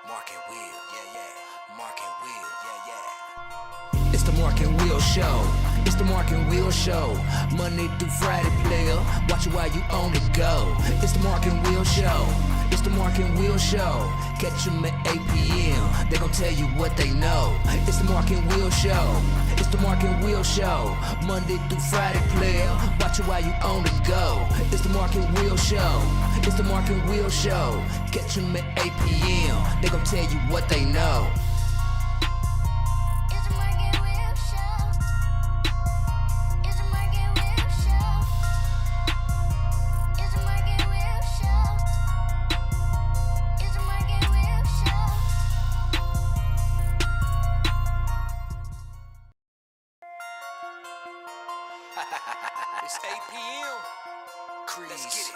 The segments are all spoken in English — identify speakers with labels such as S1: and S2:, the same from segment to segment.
S1: Mark and Will, yeah, yeah. Mark and Will, yeah, yeah.
S2: It's the Mark and Will Show. It's the Mark and Will Show. Monday through Friday, player. Watch it while you on the go. It's the Mark and Will Show. It's the Mark and Will Show. Catch them at 8 p.m. They gon' tell you what they know. It's the Mark and Will Show. It's the Mark and Will Show. Monday through Friday, player. Watch it while you on the go. It's the Mark and Will Show. It's the Mark and Will Show. Catch them at 8 p.m. They gon' tell you what they know.
S3: It's the Mark and Will Show. It's the Mark and Will Show. It's the Mark and Will Show. It's the Mark and Will Show.
S1: It's 8 p.m. Let's get it.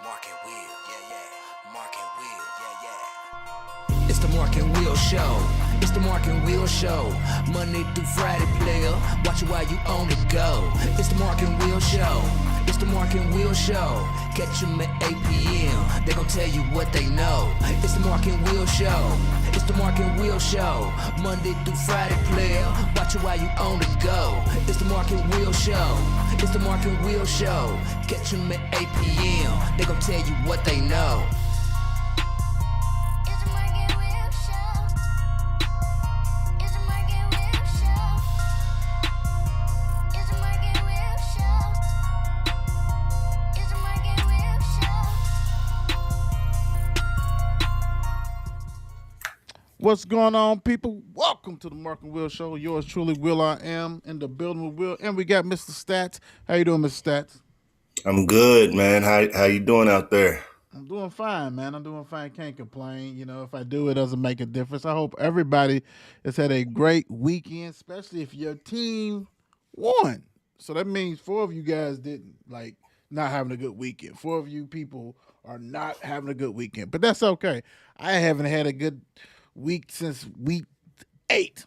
S1: Mark and Will, yeah, yeah. Mark and Will, yeah, yeah.
S2: It's the Mark and Will Show. It's the Mark and Will Show. Monday through Friday, player. Watch it while you on the go. It's the Mark and Will Show. It's the Mark and Will Show. Catch them at 8 p.m. They gon' tell you what they know. It's the Mark and Will Show. It's the Mark and Will Show. Monday through Friday, player. Watch it while you on the go. It's the Mark and Will Show. It's the Mark and Will Show. Catch them at 8 p.m. They gon' tell you what they know.
S3: It's the Mark and Will Show. It's the Mark and Will Show. It's the Mark and Will Show. It's the Mark and Will Show.
S4: What's going on, people? Welcome to the Mark and Will Show. Yours truly, Will I Am, in the building with Will. And we got Mr. Stats. How you doing, Mr. Stats?
S5: I'm good, man. How you doing out there?
S4: I'm doing fine, man. I'm doing fine. Can't complain. You know, if I do, it doesn't make a difference. I hope everybody has had a great weekend, especially if your team won. So that means four of you guys didn't, like, not having a good weekend. Four of you people are not having a good weekend. But that's okay. I haven't had a good week since week 8.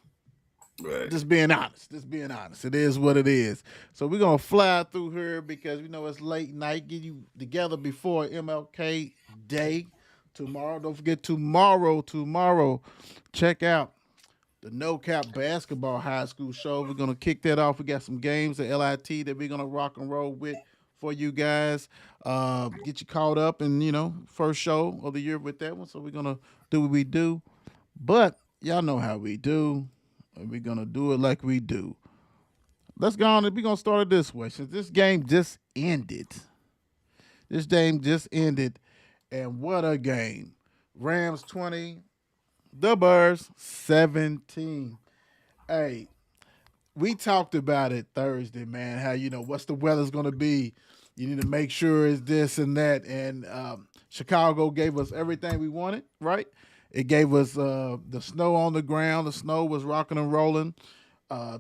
S5: Right.
S4: Just being honest. Just being honest. It is what it is. So we're gonna fly through here because we know it's late night. Get you together before MLK Day tomorrow. Don't forget tomorrow. Check out the No Cap Basketball High School Show. We're gonna kick that off. We got some games at LIT that we're gonna rock and roll with for you guys. Get you caught up and first show of the year with that one. So we're gonna do what we do. But y'all know how we do. And we're gonna do it like we do. Let's go on. We're gonna start it this way. Since this game just ended. And what a game. Rams 20, the Bears 17. Hey, we talked about it Thursday, man. How what's the weather's gonna be. You need to make sure it's this and that. And Chicago gave us everything we wanted, right? It gave us the snow on the ground. The snow was rocking and rolling.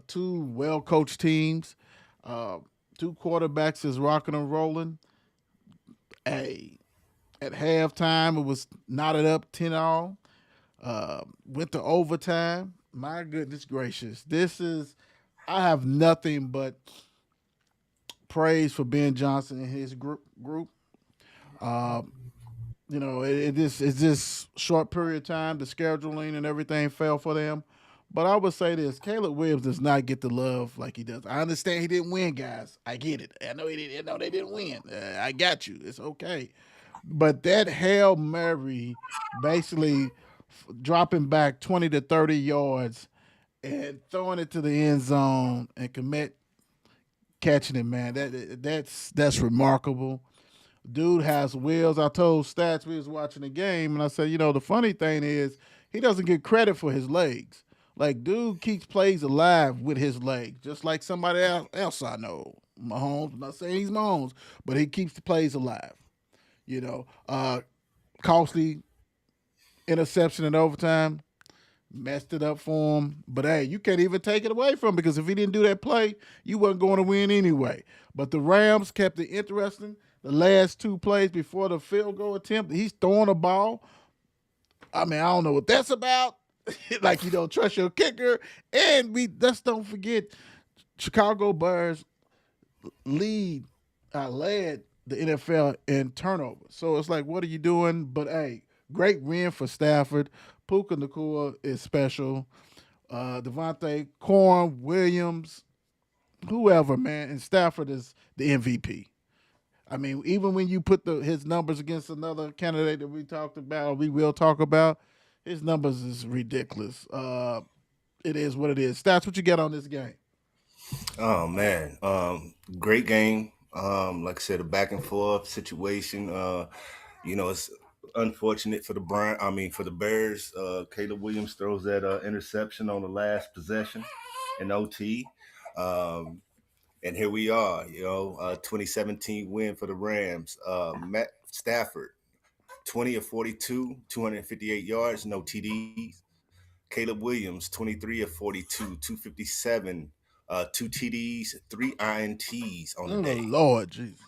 S4: Two well-coached teams. Two quarterbacks is rocking and rolling. Hey, at halftime, it was knotted up 10-all. Went to overtime. My goodness gracious. I have nothing but praise for Ben Johnson and his group. It's just short period of time. The scheduling and everything fell for them. But I would say this: Caleb Williams does not get the love like he does. I understand he didn't win, guys. I get it. I know he didn't. I know they didn't win. I got you. It's okay. But that Hail Mary, basically dropping back 20 to 30 yards and throwing it to the end zone and commit catching it, man. That's remarkable. Dude has wheels. I told Stats we was watching the game, and I said, the funny thing is he doesn't get credit for his legs. Like, dude keeps plays alive with his legs, just like somebody else I know. Mahomes, I'm not saying he's Mahomes, but he keeps the plays alive. Costly interception in overtime, messed it up for him. But hey, you can't even take it away from him because if he didn't do that play, you wasn't going to win anyway. But the Rams kept it interesting. The last two plays before the field goal attempt, he's throwing a ball. I mean, I don't know what that's about. Like you don't trust your kicker. And let's don't forget, Chicago Bears led the NFL in turnovers. So it's like, what are you doing? But hey, great win for Stafford. Puka Nakua is special. Devontae, Corn, Williams, whoever, man, and Stafford is the MVP. I mean, even when you put his numbers against another candidate that we talked about, or we will talk about, his numbers is ridiculous. It is what it is. Stats, what you get on this game?
S5: Oh man, great game. Like I said, a back and forth situation. It's unfortunate for the for the Bears. Caleb Williams throws that interception on the last possession in OT. And here we are, 2017 win for the Rams. Matt Stafford, 20 of 42, 258 yards, no TDs. Caleb Williams, 23 of 42, 257, two TDs, three INTs on the day.
S4: Lord Jesus.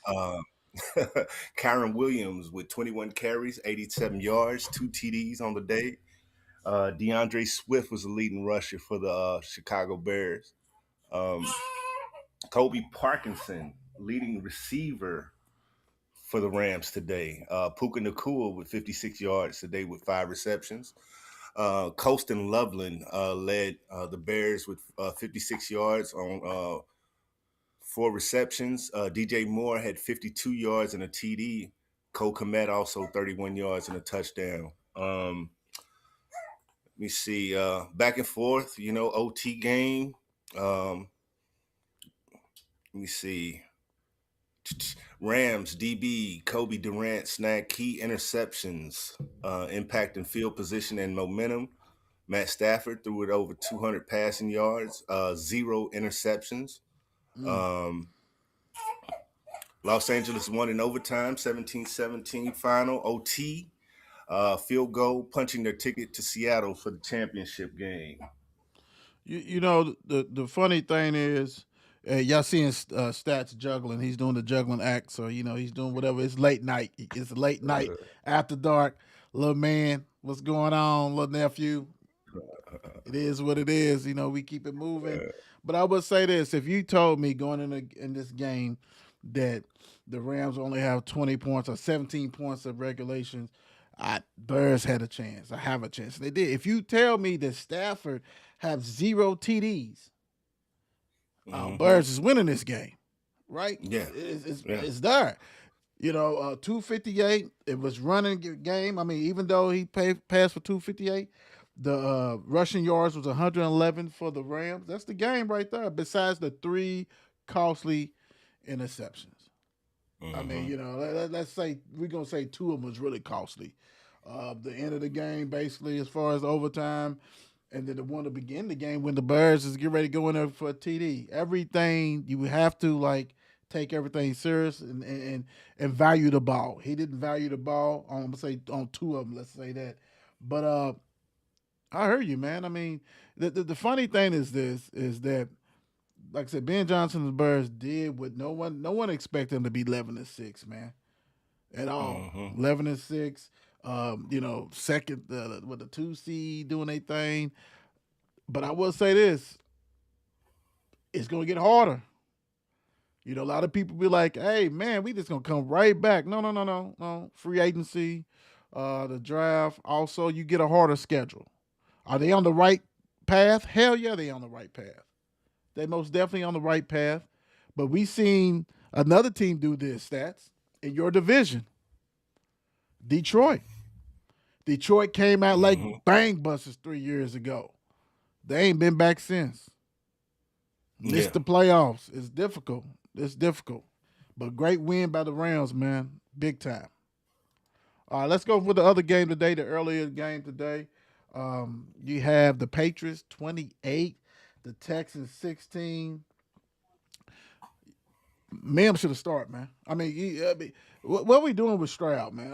S5: Kyron Williams with 21 carries, 87 yards, two TDs on the day. DeAndre Swift was the leading rusher for the Chicago Bears. Kobe Parkinson, leading receiver for the Rams today. Puka Nakua with 56 yards today with 5 receptions. Colston Loveland led the Bears with 56 yards on 4 receptions. DJ Moore had 52 yards and a TD. Cole Kmet also 31 yards and a touchdown. Let me see. Back and forth, OT game. Let me see. Rams, DB, Kobe Durant snagged key interceptions, impacting field position and momentum. Matt Stafford threw it over 200 passing yards, 0 interceptions. Los Angeles won in overtime, 17-17 final, OT, field goal, punching their ticket to Seattle for the championship game.
S4: The funny thing is, y'all seeing Stats juggling. He's doing the juggling act, so he's doing whatever. It's late night. It's late night after dark. Little man, what's going on, little nephew? It is what it is. We keep it moving. But I would say this: if you told me going in this game that the Rams only have 20 points or 17 points of regulations, Bears had a chance. I have a chance. They did. If you tell me that Stafford have 0 TDs, Bears is winning this game, right?
S5: Yeah.
S4: It's there. 258. It was running game. I mean, even though he passed for 258, the rushing yards was 111 for the Rams. That's the game right there. Besides the 3 costly interceptions. I mean, let's say we're gonna say 2 of them was really costly. The end of the game, basically, as far as overtime. And then the one to begin the game when the Bears is getting ready to go in there for a TD. Everything, you have to take everything serious and value the ball. He didn't value the ball on 2 of them, let's say that. But I heard you, man. I mean, the funny thing is that, like I said, Ben Johnson and the Bears did what no one expected them to be 11-6, man, at all. 11-6. Second with the 2 seed doing their thing. But I will say this: it's gonna get harder. A lot of people be like, "Hey, man, we just gonna come right back." No. Free agency, the draft. Also, you get a harder schedule. Are they on the right path? Hell yeah, they on the right path. They most definitely on the right path. But we seen another team do this, Stats, in your division. Detroit. Detroit came out like bang busters 3 years ago. They ain't been back since. Missed the playoffs. It's difficult. But great win by the Rams, man. Big time. All right, let's go for the other game today, the earlier game today. You have the Patriots 28, the Texans 16. Mem should have started, man. I mean, what are we doing with Stroud, man?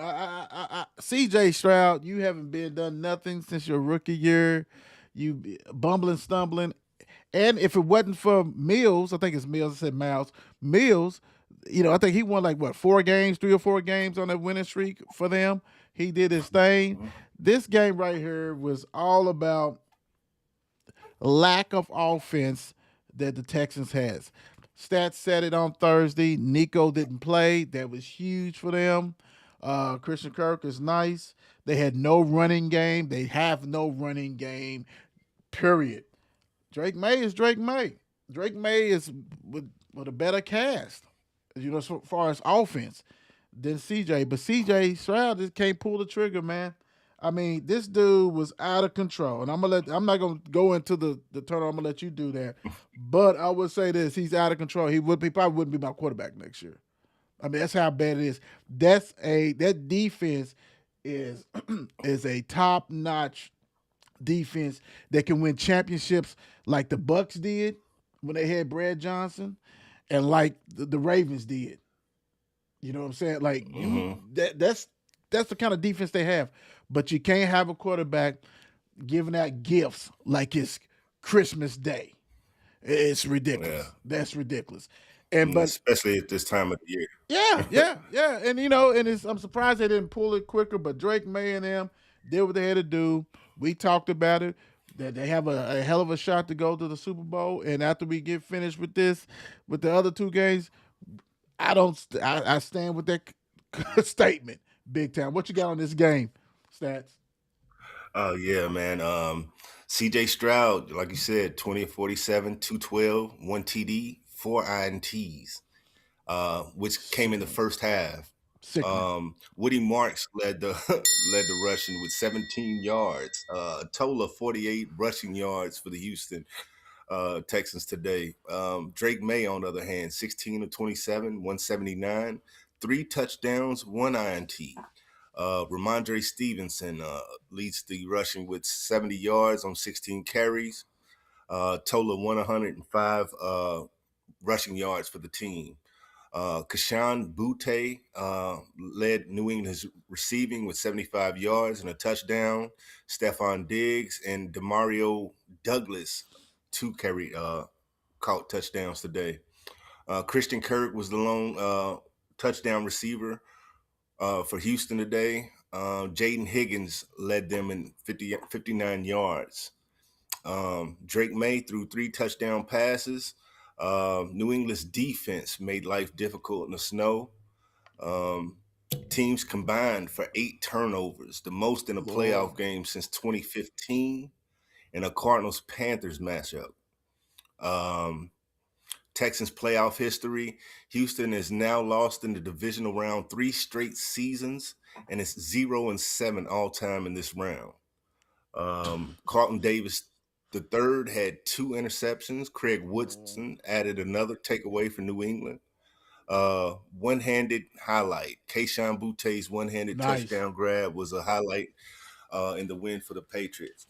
S4: CJ Stroud, you haven't done nothing since your rookie year. You bumbling, stumbling. And if it wasn't for Mills, I think it's Mills, I said Miles. Mills, I think he won 3 or 4 games on that winning streak for them. He did his thing. This game right here was all about lack of offense that the Texans has. Stats said it on Thursday. Nico didn't play. That was huge for them. Christian Kirk is nice. They had no running game. They have no running game, period. Drake May is Drake May. Drake May is with a better cast, as far as offense than CJ. But CJ Stroud just can't pull the trigger, man. I mean, this dude was out of control. And I'm not gonna go into the turnover, I'm gonna let you do that. But I would say this, he's out of control. He probably wouldn't be my quarterback next year. I mean, that's how bad it is. That defense is is a top notch defense that can win championships like the Bucks did when they had Brad Johnson, and like the Ravens did. You know what I'm saying? Like that's the kind of defense they have. But you can't have a quarterback giving out gifts like it's Christmas Day. It's ridiculous.
S5: Yeah,
S4: That's ridiculous. And but
S5: especially at this time of the year.
S4: yeah. And I'm surprised they didn't pull it quicker, but Drake May and them did what they had to do. We talked about it. That they have a hell of a shot to go to the Super Bowl. And after we get finished with this, with the other two games, I don't. I stand with that statement, big time. What you got on this game, stats?
S5: Oh yeah, man. CJ Stroud, like you said, 20 of 47, 212, 1 TD, 4 INTs, which came in the first half.
S4: Sickening.
S5: Woody Marks led the led the rushing with 17 yards, a total of 48 rushing yards for the Houston Texans today. Drake May, on the other hand, 16 of 27, 179, 3 touchdowns, 1 INT. Ramondre Stevenson leads the rushing with 70 yards on 16 carries, total of 105 rushing yards for the team. Kashawn Butte led New England's receiving with 75 yards and a touchdown. Stephon Diggs and Demario Douglas, 2 caught touchdowns today. Christian Kirk was the lone touchdown receiver for Houston today. Jaden Higgins led them in 59 yards. Drake May threw 3 touchdown passes. New England's defense made life difficult in the snow. Teams combined for 8 turnovers, the most in a playoff game since 2015 in a Cardinals-Panthers matchup. Texans playoff history, Houston is now lost in the divisional round 3 straight seasons, and it's 0-7 all time in this round. Carlton Davis the third had 2 interceptions. Craig Woodson added another takeaway for New England. One-handed highlight. Kayshon Boute's one-handed touchdown grab was a highlight in the win for the Patriots.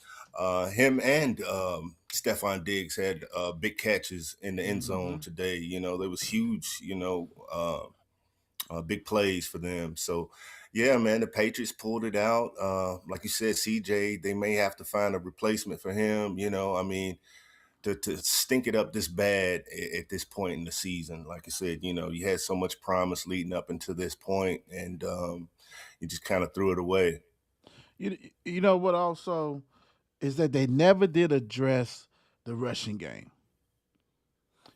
S5: Him and Stephon Diggs had big catches in the end zone today. There was huge, big plays for them. So, yeah, man, the Patriots pulled it out. Like you said, CJ, they may have to find a replacement for him. To stink it up this bad at this point in the season. Like I said, you had so much promise leading up into this point, and you just kind of threw it away.
S4: You know what also is that they never did address the rushing game.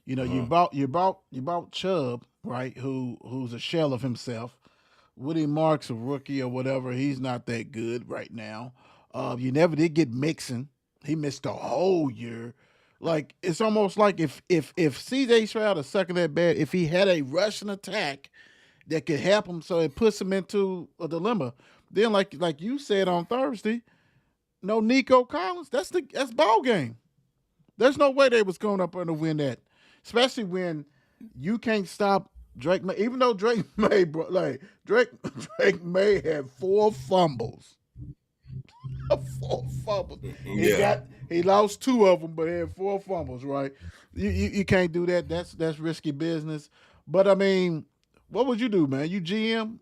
S4: You bought Chubb, right? Who's a shell of himself. Woody Marks, a rookie or whatever, he's not that good right now. You never did get Mixon. He missed a whole year. Like, it's almost like if CJ Stroud is sucking that bad, if he had a rushing attack that could help him, so it puts him into a dilemma. Then, like you said on Thursday, no Nico Collins. That's ball game. There's no way they was going up there to win that, especially when you can't stop Drake May. Even though Drake May, Drake May had 4 fumbles. 4 fumbles.
S5: Yeah.
S4: He lost 2 of them, but he had 4 fumbles. Right? You can't do that. That's risky business. But I mean, what would you do, man? You GM?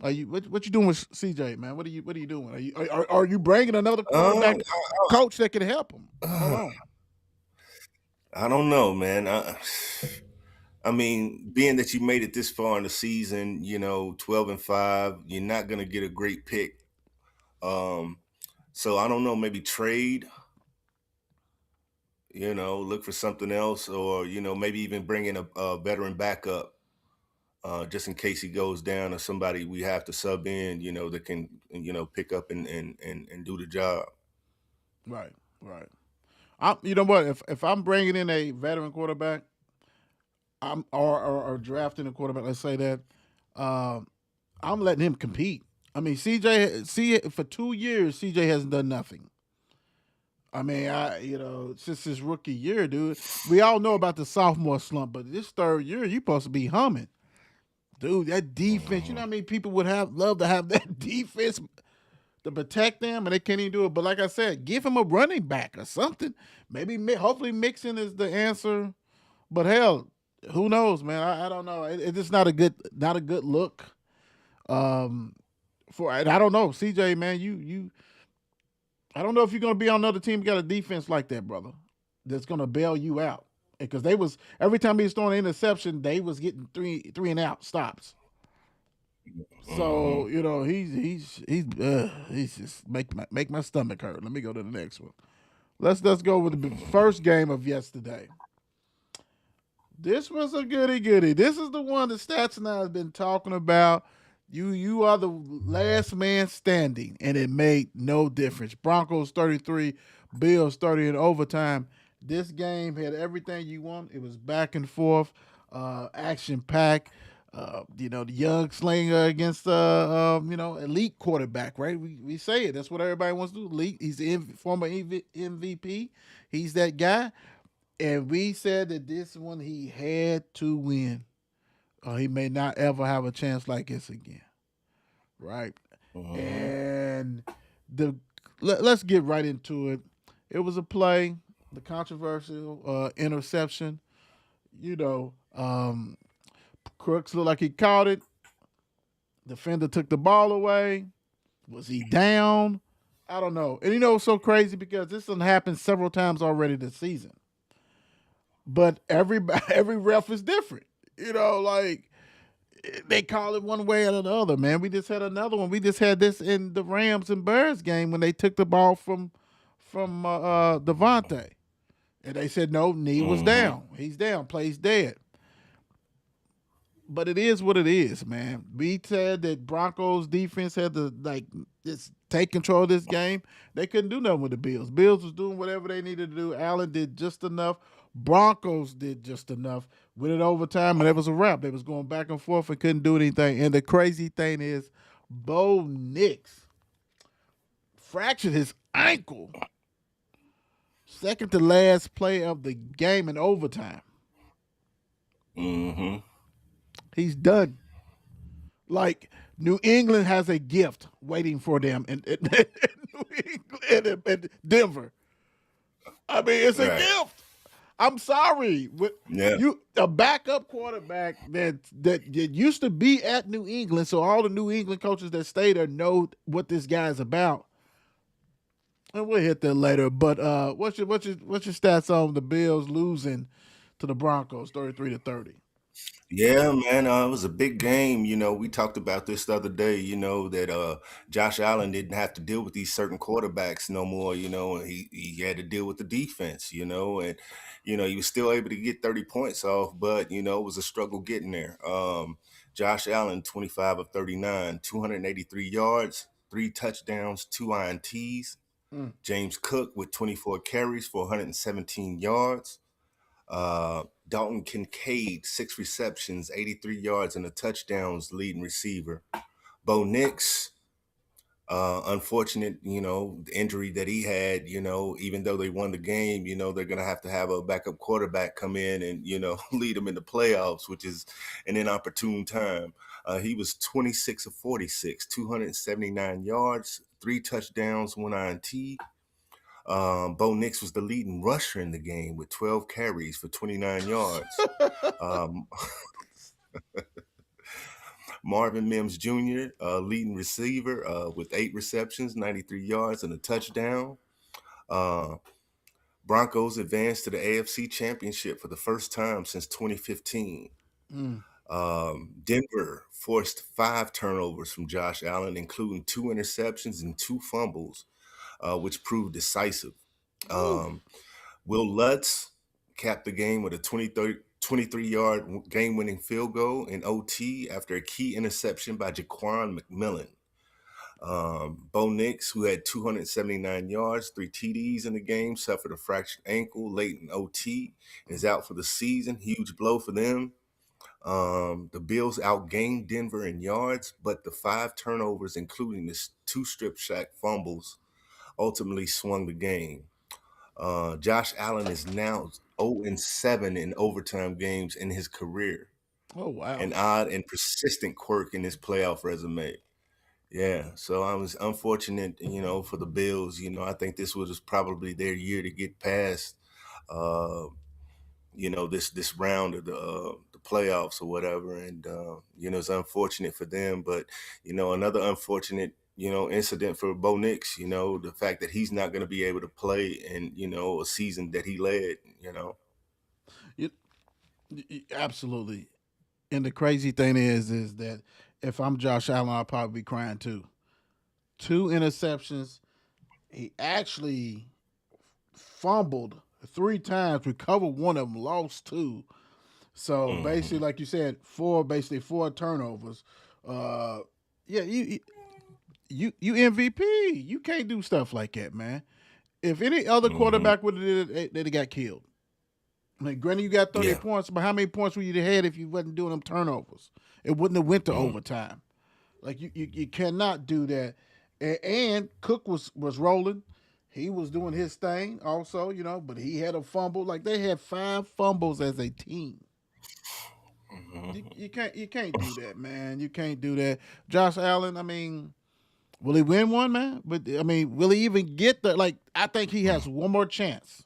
S4: What you doing with CJ, man? What are you doing? Are you bringing another quarterback coach that can help him?
S5: I don't know, man. I mean, being that you made it this far in the season, 12-5, you're not gonna get a great pick. So I don't know, maybe trade. look for something else, or maybe even bring in a veteran backup, just in case he goes down, or somebody we have to sub in, that can pick up and do the job.
S4: Right, right. You know what? If I'm bringing in a veteran quarterback, or drafting a quarterback, let's say that, um, I'm letting him compete. I mean, CJ, see, for 2 years, CJ hasn't done nothing. I mean, since his rookie year, dude, we all know about the sophomore slump, but this third year, you supposed to be humming, dude. That defense, you know
S5: Mhm.
S4: how many people would have love to have that defense to protect them, and they can't even do it. But like I said, give him a running back or something. Maybe, hopefully, Mixon is the answer. But hell, who knows, man? I don't know. It's just not a good look. Um, and I don't know, CJ, man. I don't know if you're gonna be on another team got a defense like that, brother. That's gonna bail you out because they was every time he was throwing an interception, they was getting three and out stops. So
S5: Mhm.
S4: he's just make my stomach hurt. Let me go to the next one. Let's go with the first game of yesterday. This was a goody goody. This is the one that Stats and I have been talking about. You are the last man standing, and it made no difference. Broncos 33, Bills 30 in overtime. This game had everything you want. It was back and forth, action packed. The young slinger against elite quarterback, right? We say it. That's what everybody wants to do. Elite. He's the former MVP. He's that guy. And we said that this one he had to win, or he may not ever have a chance like this again, right?
S5: Mhm.
S4: And let's get right into it. It was a play, the controversial interception. You know, Crooks looked like he caught it. Defender took the ball away. Was he down? I don't know. And it's so crazy because this done happened several times already this season. But every every ref is different. Like they call it one way or another, man. We just had another one. We just had this in the Rams and Bears game when they took the ball from Devontae. And they said no, knee was
S5: Mhm.
S4: down. He's down, plays dead. But it is what it is, man. We said that Broncos defense had to just take control of this game. They couldn't do nothing with the Bills. Bills was doing whatever they needed to do. Allen did just enough. Broncos did just enough. With it overtime, and it was a wrap. They was going back and forth and couldn't do anything. And the crazy thing is, Bo Nix fractured his ankle. Second to last play of the game in overtime.
S5: Mhm.
S4: He's done. Like New England has a gift waiting for them in New England and Denver. I mean, it's a
S5: Right.
S4: gift. I'm sorry, with
S5: Yeah.
S4: you a backup quarterback that used to be at New England, so all the New England coaches that stay there know what this guy's about. And we'll hit that later. But what's your stats on the Bills losing to the Broncos 33-30?
S5: Yeah, man, it was a big game. We talked about this the other day, that Josh Allen didn't have to deal with these certain quarterbacks no more, and he had to deal with the defense, and he was still able to get 30 points off, but it was a struggle getting there. Josh Allen, 25 of 39, 283 yards, 3 touchdowns, 2 INTs.
S4: Mm.
S5: James Cook with 24 carries for 117 yards. Dalton Kincaid, 6 receptions, 83 yards, and a touchdowns, leading receiver. Bo Nix, unfortunate, the injury that he had, even though they won the game, they're going to have a backup quarterback come in and, lead them in the playoffs, which is an inopportune time. He was 26 of 46, 279 yards, 3 touchdowns, 1 INT. Bo Nix was the leading rusher in the game with 12 carries for 29 yards. Um, Marvin Mims Jr., leading receiver with 8 receptions, 93 yards, and a touchdown. Uh, Broncos advanced to the AFC Championship for the first time since 2015.
S4: Mm.
S5: Denver forced 5 turnovers from Josh Allen, including 2 interceptions and 2 fumbles, which proved decisive.
S4: Ooh.
S5: Um, Will Lutz capped the game with a 23-yard game-winning field goal in OT after a key interception by Jaquan McMillan. Bo Nix, who had 279 yards, 3 TDs in the game, suffered a fractured ankle late in OT, is out for the season. Huge blow for them. The Bills outgained Denver in yards, but the 5 turnovers, including the 2 strip sack fumbles, ultimately swung the game. Josh Allen is now 0-7 in overtime games in his career.
S4: Oh wow.
S5: An odd and persistent quirk in his playoff resume. Yeah, so I was unfortunate, for the Bills. I think this was probably their year to get past, this round of the playoffs or whatever. And it's unfortunate for them. But another unfortunate incident for Bo Nix. The fact that he's not going to be able to play in a season that he led.
S4: Absolutely. And the crazy thing is that if I'm Josh Allen, I'll probably be crying too. 2 interceptions. He actually fumbled 3 times, recovered one of them, lost 2. So basically, like you said, 4 turnovers. Yeah, you MVP. You can't do stuff like that, man. If any other quarterback would have did it, they'd have got killed. I mean, granted, you got 30 points, but how many points would you have had if you wasn't doing them turnovers? It wouldn't have went to overtime. Like you cannot do that. And Cook was rolling. He was doing his thing also, but he had a fumble. Like they had 5 fumbles as a team. You can't do that, man. You can't do that. Josh Allen, I mean, will he win one, man? But I mean, will he even get the I think he has one more chance.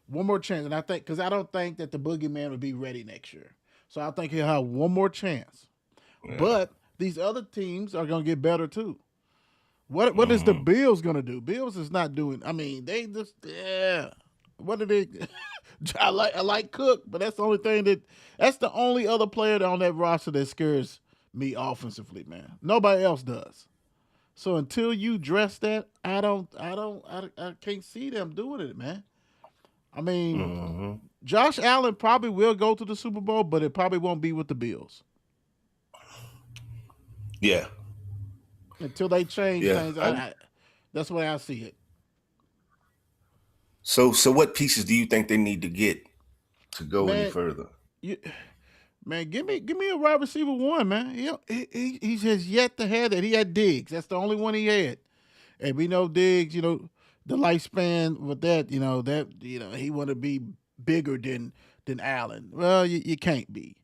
S4: One more chance. And because I don't think that the boogeyman will be ready next year. So I think he'll have one more chance. Yeah. But these other teams are gonna get better too. What is the Bills gonna do? Bills is not doing. I mean, they just What are they? I like Cook, but that's the only thing that's the only other player on that roster that scares me offensively, man. Nobody else does. So until you dress that, I can't see them doing it, man. I mean, Josh Allen probably will go to the Super Bowl, but it probably won't be with the Bills.
S5: Yeah.
S4: Until they change things, that's the way I see it.
S5: So what pieces do you think they need to get to go any further?
S4: Man, give me a wide receiver 1, man. He has yet to have that. He had Diggs. That's the only one he had. And we know Diggs, the lifespan with that, he want to be bigger than Allen. Well, you can't be.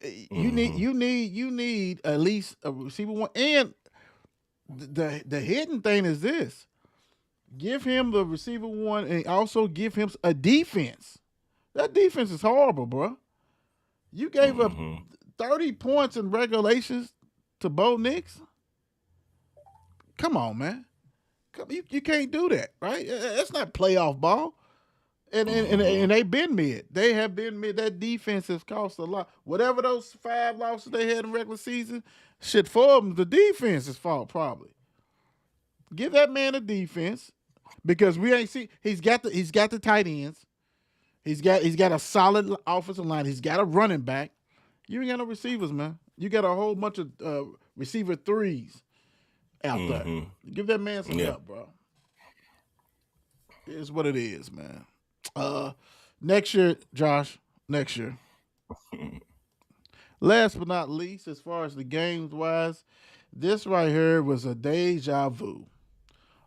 S4: You need at least a receiver 1. And the hidden thing is this: give him the receiver 1, and also give him a defense. That defense is horrible, bro. You gave up 30 points in regulations to Bo Nix. Come on, man. You can't do that, right? That's not playoff ball. And they've been mid. They have been mid. That defense has cost a lot. Whatever those 5 losses they had in regular season, shit for them, the defense's fault probably. Give that man a defense because we ain't see. He's got the tight ends. He's got a solid offensive line. He's got a running back. You ain't got no receivers, man. You got a whole bunch of receiver 3s out there. Give that man some help, bro. It's what it is, man. Next year, Josh. Next year. Last but not least, as far as the games wise, this right here was a deja vu.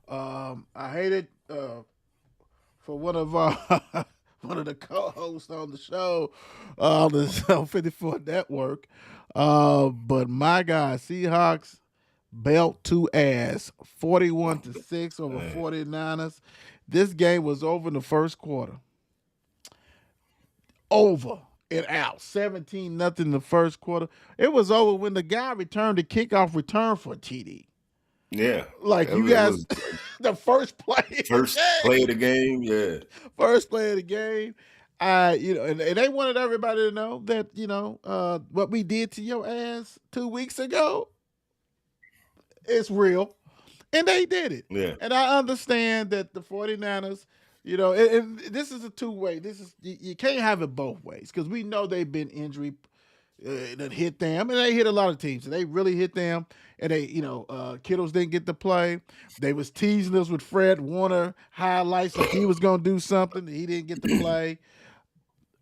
S4: I hated for one of the co-hosts on the show, on the 54 Network. But my God, Seahawks belt to ass, 41-6 over 49ers. This game was over in the first quarter. Over and out, 17-0 in the first quarter. It was over when the guy returned the kickoff return for TD.
S5: Yeah.
S4: Like you guys, the first play.
S5: First play of the game, yeah.
S4: First play of the game. And they wanted everybody to know that, what we did to your ass 2 weeks ago, it's real. And they did it.
S5: Yeah.
S4: And I understand that the 49ers, This is a two-way. This is you can't have it both ways because we know they've been injury that hit them, and they hit a lot of teams. And they really hit them, and Kittles didn't get to play. They was teasing us with Fred Warner highlights like he was gonna do something. He didn't get to play.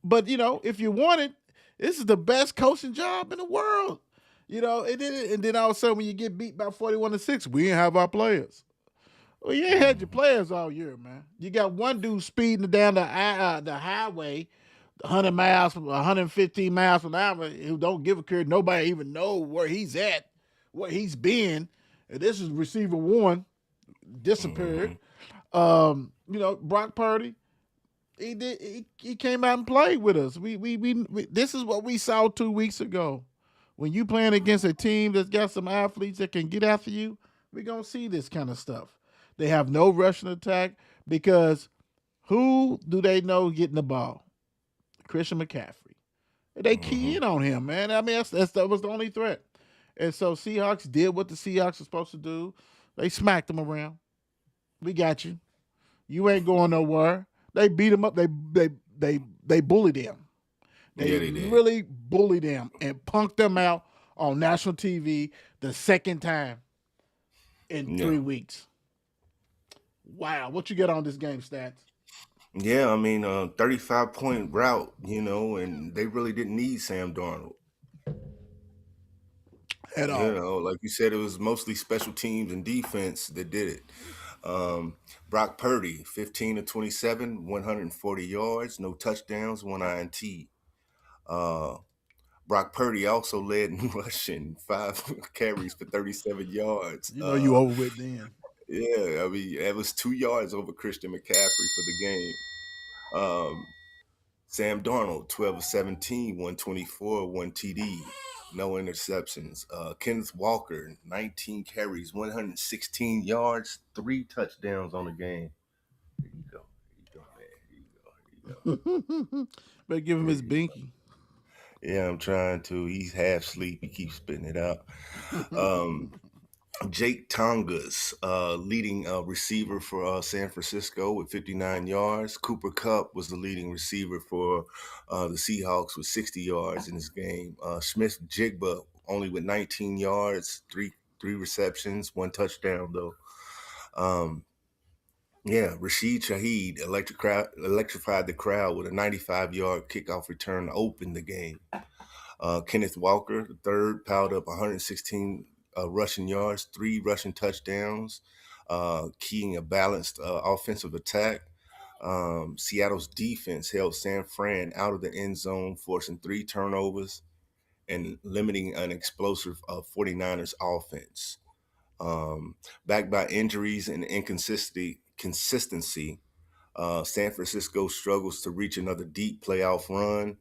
S4: But if you want it, this is the best coaching job in the world. And then all of a sudden when you get beat by 41-6, we didn't have our players. Well, you ain't had your players all year, man. You got one dude speeding down the highway, 100 miles, 115 miles an hour, who don't give a care. Nobody even know where he's at, where he's been. And this is receiver one, disappeared. Brock Purdy, he came out and played with us. We this is what we saw 2 weeks ago. When you playing against a team that's got some athletes that can get after you, we're gonna see this kind of stuff. They have no rushing attack because who do they know getting the ball? Christian McCaffrey. They key in on him, man. I mean, that was the only threat. And so Seahawks did what the Seahawks were supposed to do. They smacked them around. We got you. You ain't going nowhere. They beat him up. They bullied him. They really bullied them and punked them out on national TV the second time in 3 weeks. Wow, what you get on this game, Stats?
S5: Yeah, I mean, 35-point route, and they really didn't need Sam Darnold.
S4: At all.
S5: Like you said, it was mostly special teams and defense that did it. Brock Purdy, 15 of 27, 140 yards, no touchdowns, 1 INT. Brock Purdy also led in rushing, 5 carries for 37 yards.
S4: You over with then.
S5: Yeah, I mean, that was 2 yards over Christian McCaffrey for the game. Sam Darnold, 12 of 17, 124, 1 TD, no interceptions. Kenneth Walker, 19 carries, 116 yards, 3 touchdowns on the game. Here you go, man. Here you go.
S4: Better give him his binky.
S5: Yeah, I'm trying to. He's half asleep. He keeps spitting it out. Jake Tongas, leading receiver for San Francisco with 59 yards. Cooper Kupp was the leading receiver for the Seahawks with 60 yards in this game. Smith Jigba only with 19 yards, three receptions, 1 touchdown though. Rashid Shaheed electrified the crowd with a 95-yard kickoff return to open the game. Kenneth Walker, the third, piled up 116 rushing yards, 3 rushing touchdowns, keying a balanced offensive attack. Seattle's defense held San Fran out of the end zone, forcing 3 turnovers and limiting an explosive 49ers offense. Backed by injuries and inconsistency, San Francisco struggles to reach another deep playoff run.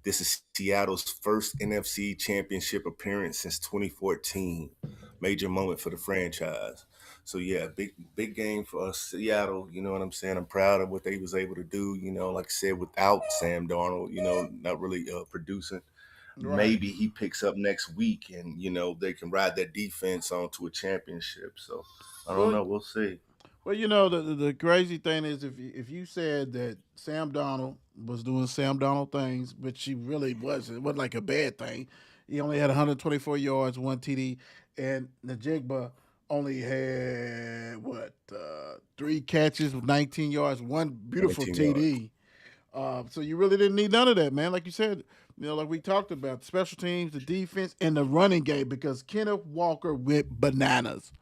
S5: This is Seattle's first NFC championship appearance since 2014. Major moment for the franchise. So yeah, big game for us, Seattle. You know what I'm saying? I'm proud of what they was able to do. Like I said, without Sam Darnold, not really producing. Right. Maybe he picks up next week, and they can ride that defense onto a championship. So I don't know. We'll see.
S4: Well, the crazy thing is if you said that Sam Darnold was doing Sam Darnold things, which he really wasn't. It wasn't like a bad thing. He only had 124 yards, 1 TD, and Najigba only had 3 catches with 19 yards, 1 beautiful TD. So you really didn't need none of that, man. Like you said, like we talked about, special teams, the defense, and the running game, because Kenneth Walker went bananas.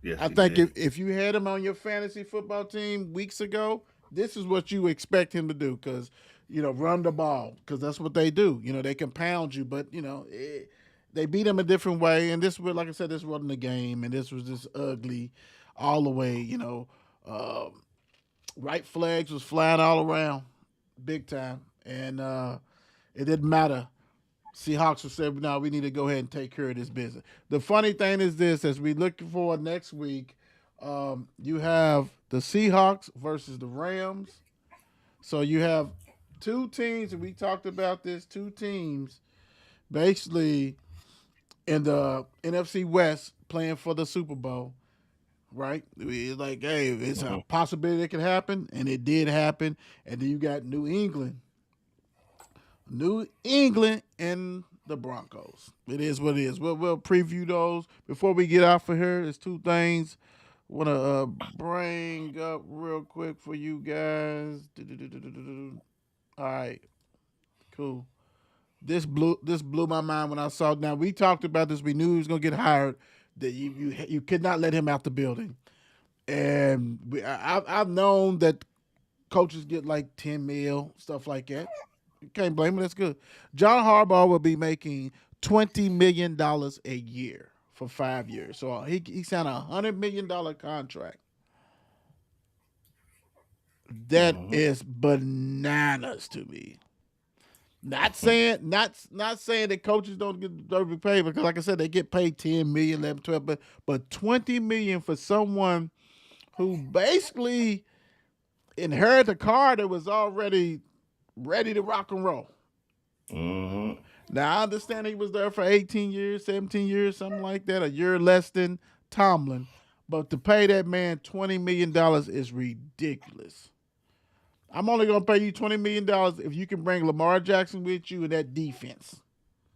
S5: Yes,
S4: I think if you had him on your fantasy football team weeks ago, this is what you expect him to do, because, run the ball, because that's what they do. They can pound you, but, they beat him a different way. And this was, like I said, this wasn't a game, and this was just ugly all the way, right flags was flying all around big time. And it didn't matter. Seahawks have said, no, we need to go ahead and take care of this business. The funny thing is this, as we look for next week, you have the Seahawks versus the Rams. So you have 2 teams, and we talked about this, 2 teams basically in the NFC West playing for the Super Bowl. right? Like, hey, it's a
S5: Mm-hmm.
S4: possibility it could happen, and it did happen. And then you got New England, and the Broncos. It is what it is. We'll preview those before we get off of here. There's two things I want to bring up real quick for you guys. All right, cool. This blew my mind when I saw. Now we talked about this. We knew he was gonna get hired. That you could not let him out the building. And I've known that coaches get like 10 mil, stuff like that. You can't blame him. That's good. John Harbaugh will be making $20 million a year for 5 years. So he signed $100 million contract. That
S5: Mm-hmm.
S4: is bananas to me. Not saying that coaches don't get deserve to be paid, because like I said, they get paid 10 million, 11, 12, but 20 million for someone who basically inherited a car that was already ready to rock and roll.
S5: Mm-hmm.
S4: Now I understand he was there for 18 years, 17 years, something like that, a year less than Tomlin. But to pay that man $20 million is ridiculous. I'm only gonna pay you $20 million if you can bring Lamar Jackson with you and that defense.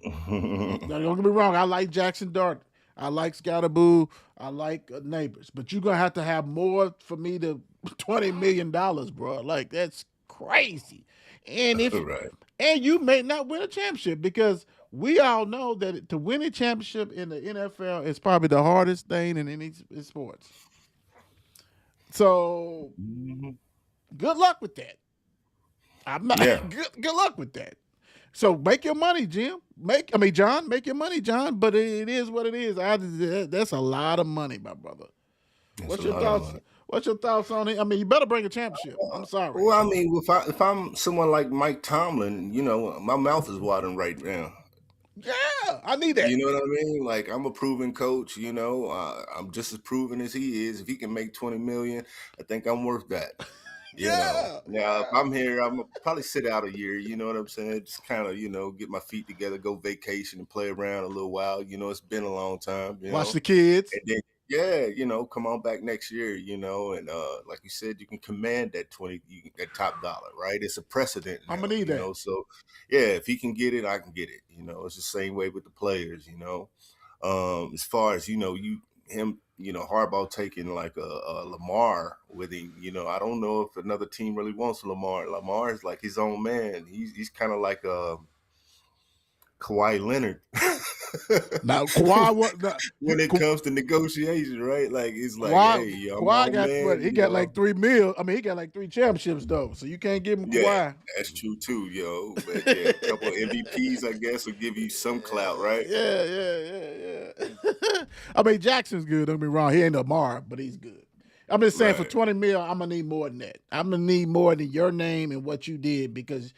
S4: Now, don't get me wrong, I like Jackson Dart. I like Scatterboo. I like Neighbors. But you're gonna have to have more for me to $20 million, bro. Like, that's crazy. And if
S5: Right.
S4: and you may not win a championship, because we all know that to win a championship in the NFL is probably the hardest thing in any sports. So
S5: Mm-hmm.
S4: good luck with that. I'm not
S5: Yeah.
S4: good luck with that. So make your money, Jim. John, make your money, John. But it is what it is. That's a lot of money, my brother.
S5: That's
S4: What's
S5: a
S4: your
S5: lot of
S4: thoughts?
S5: money.
S4: What's your thoughts on it? I mean, you better bring a championship. I'm sorry.
S5: Well, I mean, if I'm someone like Mike Tomlin, my mouth is watering right now.
S4: Yeah, I need that.
S5: You know what I mean? Like, I'm a proven coach. I'm just as proven as he is. If he can make 20 million, I think I'm worth that.
S4: Yeah,
S5: Now if I'm here, I'm gonna probably sit out a year. You know what I'm saying? Just kind of get my feet together, go vacation, and play around a little while. It's been a long time.
S4: watch the kids.
S5: And then yeah, come on back next year. And like you said, you can command that that top dollar, right? It's a precedent now.
S4: I'm gonna need that.
S5: So yeah, if he can get it, I can get it. It's the same way with the players. As far as Harbaugh taking like a Lamar with him. I don't know if another team really wants Lamar. Lamar is like his own man. He's kind of like Kawhi Leonard.
S4: Now Kawhi,
S5: when it comes to negotiation, right? Like, it's like,
S4: Kawhi,
S5: hey, I'm
S4: Kawhi
S5: my
S4: got
S5: man,
S4: what? He got like 3 mil. I mean, he got like 3 championships though, so you can't give him
S5: Yeah,
S4: Kawhi.
S5: that's true too, yo. But yeah, a couple of MVPs, I guess, will give you some clout, right?
S4: Yeah. I mean, Jackson's good. Don't get me wrong. He ain't Lamar, but he's good. I'm just saying, for
S5: Right.
S4: 20 mil, I'm gonna need more than that. I'm gonna need more than your name and what you did, because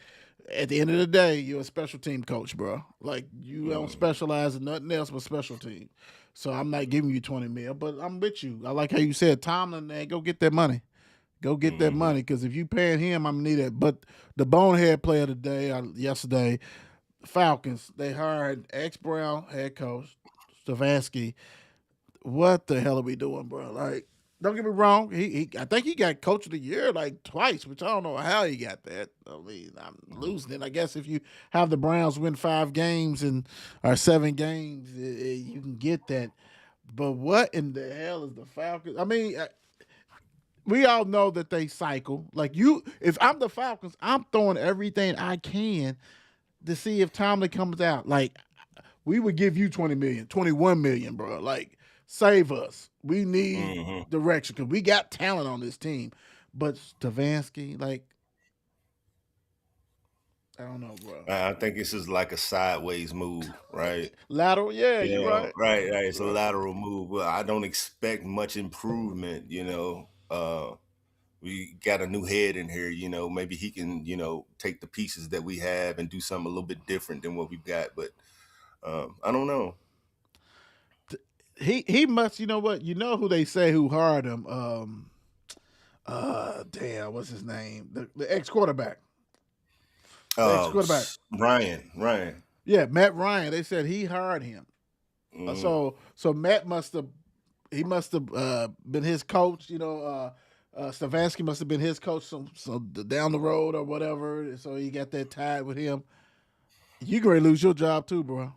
S4: at the end of the day, you're a special team coach, bro. Like, you don't specialize in nothing else but special team. So I'm not giving you 20 mil, but I'm with you. I like how you said, Tomlin, man, go get that money. Go get that money, because if you paying him, I'm gonna need it. But the bonehead player today, yesterday, Falcons, they hired ex-Brown head coach Stefanski. What the hell are we doing, bro? Like, don't get me wrong. I think he got coach of the year like twice, which I don't know how he got that. I mean, I'm losing it. I guess if you have the Browns win 5 games or 7 games, you can get that. But what in the hell is the Falcons? I mean, we all know that they cycle. Like, if I'm the Falcons, I'm throwing everything I can to see if Tomlin comes out. Like, we would give you 20 million, 21 million, bro. Like, save us. We need direction, because we got talent on this team. But Stefanski, like, I don't know, bro.
S5: I think this is like a sideways move, right?
S4: Lateral, yeah, you're right.
S5: Right. It's a lateral move. Well, I don't expect much improvement. We got a new head in here. Maybe he can, take the pieces that we have and do something a little bit different than what we've got. But I don't know.
S4: He must, you know what? You know who they say who hired him? Damn, what's his name? The ex-quarterback. Ex-quarterback.
S5: Ryan.
S4: Yeah, Matt Ryan. They said he hired him.
S5: Mm.
S4: So Matt must have he must have been his coach. You know, Stefanski must have been his coach some down the road or whatever. So he got that tied with him. You gonna lose your job too, bro.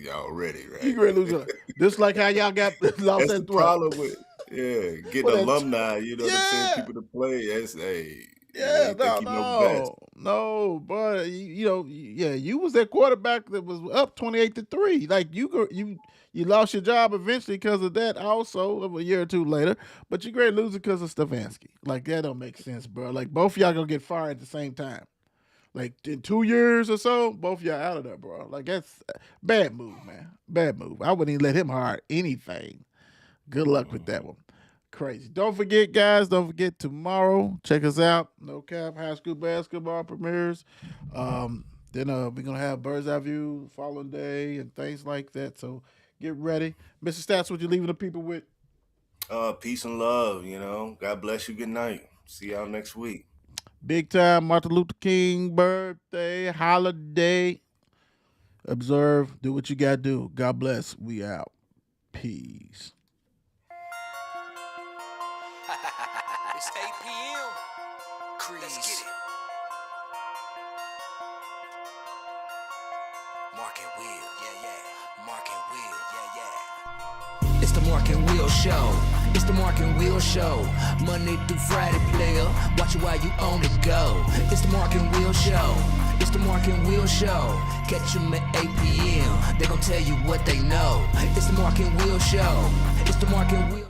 S5: Already, right?
S4: You gonna lose your just like how y'all got lost
S5: That's the
S4: that throw.
S5: problem with getting
S4: Well,
S5: alumni. You know what I'm saying?
S4: yeah.
S5: People to play. That's
S4: Yeah,
S5: you think you know best.
S4: no, but you know, yeah, you was that quarterback that was up 28-3. Like you lost your job eventually because of that. Also, a year or two later, but you great loser because of Stefanski. Like that don't make sense, bro. Like both of y'all gonna get fired at the same time. Like in 2 years or so, both of y'all out of there, bro. Like that's bad move, man. Bad move. I wouldn't even let him hire anything. Good luck with that one. Crazy. Don't forget, guys. Don't forget tomorrow. Check us out. No Cap High School Basketball premieres. Then we're gonna have Bird's Eye View following day and things like that. So get ready, Mr. Stats. What you leaving the people with?
S5: Peace and love. You know, God bless you. Good night. See y'all next week.
S4: Big time Martin Luther King birthday holiday. Observe. Do what you gotta do. God bless. We out. Peace.
S1: It's 8 p.m. Let's get it. Mark and Will, yeah. Mark and Will, yeah.
S2: It's the Mark and Will Show. It's the Mark and Will Show. Monday through Friday, player. Watch it while you on the go. It's the Mark and Will Show. It's the Mark and Will Show. Catch them at 8 p.m. They gon' tell you what they know. It's the Mark and Will Show. It's the Mark and Will